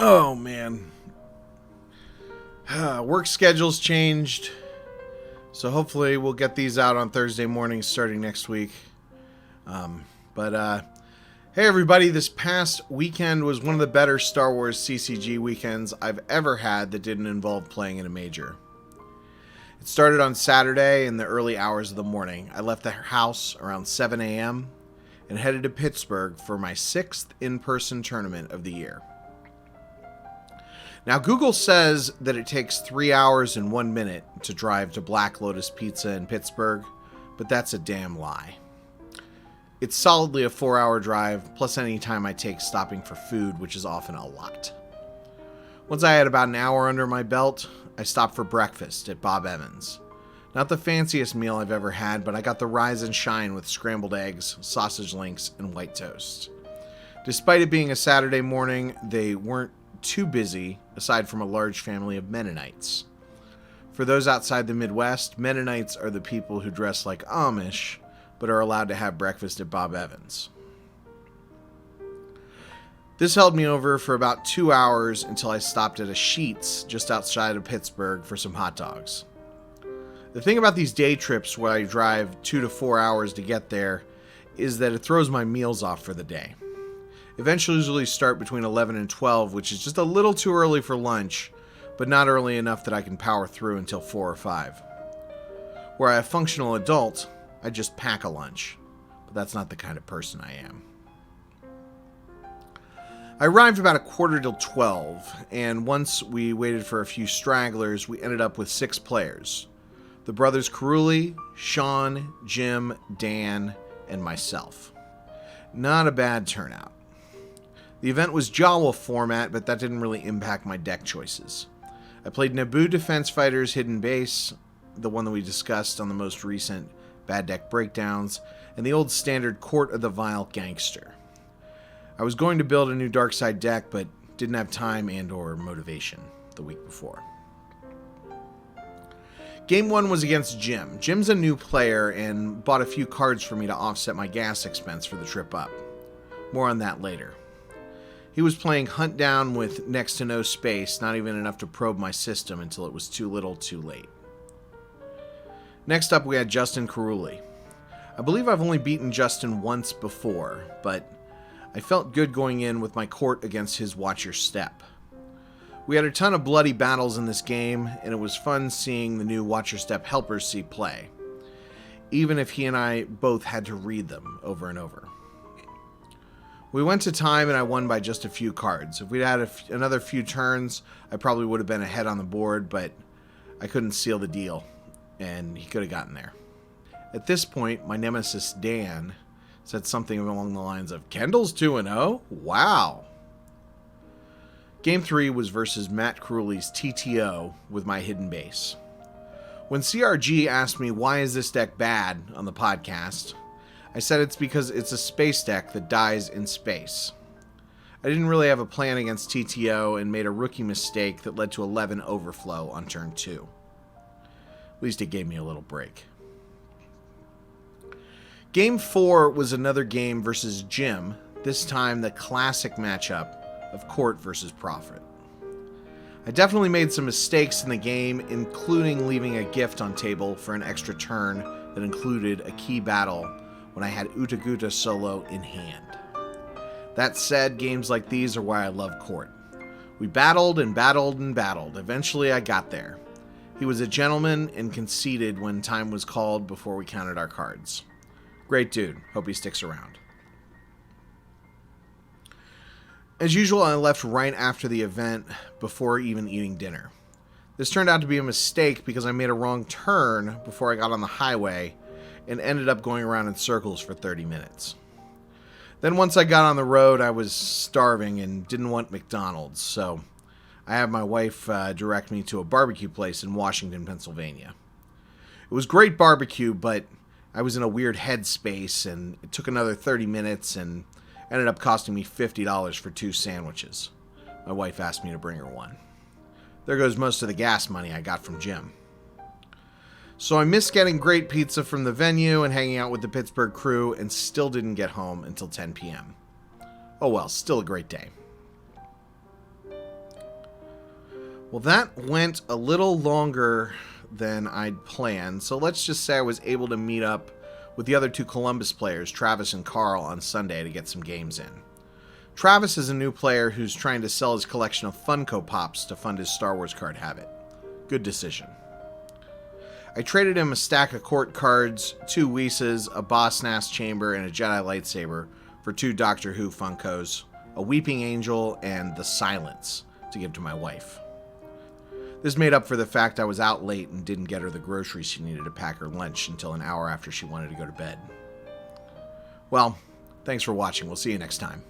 Oh, man. Work schedule's changed. So hopefully we'll get these out on Thursday mornings starting next week. Hey everybody, this past weekend was one of the better Star Wars CCG weekends I've ever had that didn't involve playing in a major. It started on Saturday in the early hours of the morning. I left the house around 7 a.m. and headed to Pittsburgh for my 6th in-person tournament of the year. Now, Google says that it takes 3 hours and 1 minute to drive to Black Lotus Pizza in Pittsburgh, but that's a damn lie. It's solidly a 4-hour drive, plus any time I take stopping for food, which is often a lot. Once I had about an hour under my belt, I stopped for breakfast at Bob Evans. Not the fanciest meal I've ever had, but I got the rise and shine with scrambled eggs, sausage links, and white toast. Despite it being a Saturday morning, they weren't too busy, aside from a large family of Mennonites. For those outside the Midwest, Mennonites are the people who dress like Amish, but are allowed to have breakfast at Bob Evans. This held me over for about 2 hours until I stopped at a Sheetz just outside of Pittsburgh for some hot dogs. The thing about these day trips where I drive 2 to 4 hours to get there is that it throws my meals off for the day. Eventually usually start between 11 and 12, which is just a little too early for lunch, but not early enough that I can power through until 4 or 5. Where I have functional adult, I just pack a lunch, but that's not the kind of person I am. I arrived about 11:45, and once we waited for a few stragglers, we ended up with 6 players. The brothers Carulli, Sean, Jim, Dan, and myself. Not a bad turnout. The event was Jawa format, but that didn't really impact my deck choices. I played Naboo Defense Fighters Hidden Base, the one that we discussed on the most recent Bad Deck Breakdowns, and the old standard Court of the Vile Gangster. I was going to build a new Darkside deck, but didn't have time and or motivation the week before. Game 1 was against Jim. Jim's a new player and bought a few cards for me to offset my gas expense for the trip up. More on that later. He was playing Hunt Down with next to no space, not even enough to probe my system until it was too little too late. Next up we had Justin Carulli. I believe I've only beaten Justin once before, but I felt good going in with my court against his Watch Your Step. We had a ton of bloody battles in this game, and it was fun seeing the new Watch Your Step helpers see play, even if he and I both had to read them over and over. We went to time and I won by just a few cards. If we'd had another few turns, I probably would have been ahead on the board, but I couldn't seal the deal, and he could have gotten there. At this point, my nemesis Dan said something along the lines of, "Kendall's 2-0? Wow." Game 3 was versus Matt Carulli's TTO with my hidden base. When CRG asked me why is this deck bad on the podcast, I said it's because it's a space deck that dies in space. I didn't really have a plan against TTO and made a rookie mistake that led to 11 overflow on turn 2. At least it gave me a little break. Game 4 was another game versus Jim, this time the classic matchup of Court versus Prophet. I definitely made some mistakes in the game, including leaving a gift on table for an extra turn that included a key battle when I had Utaguta solo in hand. That said, games like these are why I love Court. We battled and battled and battled. Eventually I got there. He was a gentleman and conceded when time was called before we counted our cards. Great dude. Hope he sticks around. As usual, I left right after the event before even eating dinner. This turned out to be a mistake because I made a wrong turn before I got on the highway and ended up going around in circles for 30 minutes. Then once I got on the road, I was starving and didn't want McDonald's, so I had my wife direct me to a barbecue place in Washington, Pennsylvania. It was great barbecue, but I was in a weird headspace, and it took another 30 minutes and ended up costing me $50 for 2 sandwiches. My wife asked me to bring her one. There goes most of the gas money I got from Jim. So I missed getting great pizza from the venue and hanging out with the Pittsburgh crew, and still didn't get home until 10 p.m. Oh well, still a great day. Well, that went a little longer than I'd planned, so let's just say I was able to meet up with the other two Columbus players, Travis and Carl, on Sunday to get some games in. Travis is a new player who's trying to sell his collection of Funko Pops to fund his Star Wars card habit. Good decision. I traded him a stack of court cards, 2 Whis, a Boss Nass chamber, and a Jedi lightsaber for 2 Doctor Who Funkos, a Weeping Angel, and the Silence to give to my wife. This made up for the fact I was out late and didn't get her the groceries she needed to pack her lunch until an hour after she wanted to go to bed. Well, thanks for watching. We'll see you next time.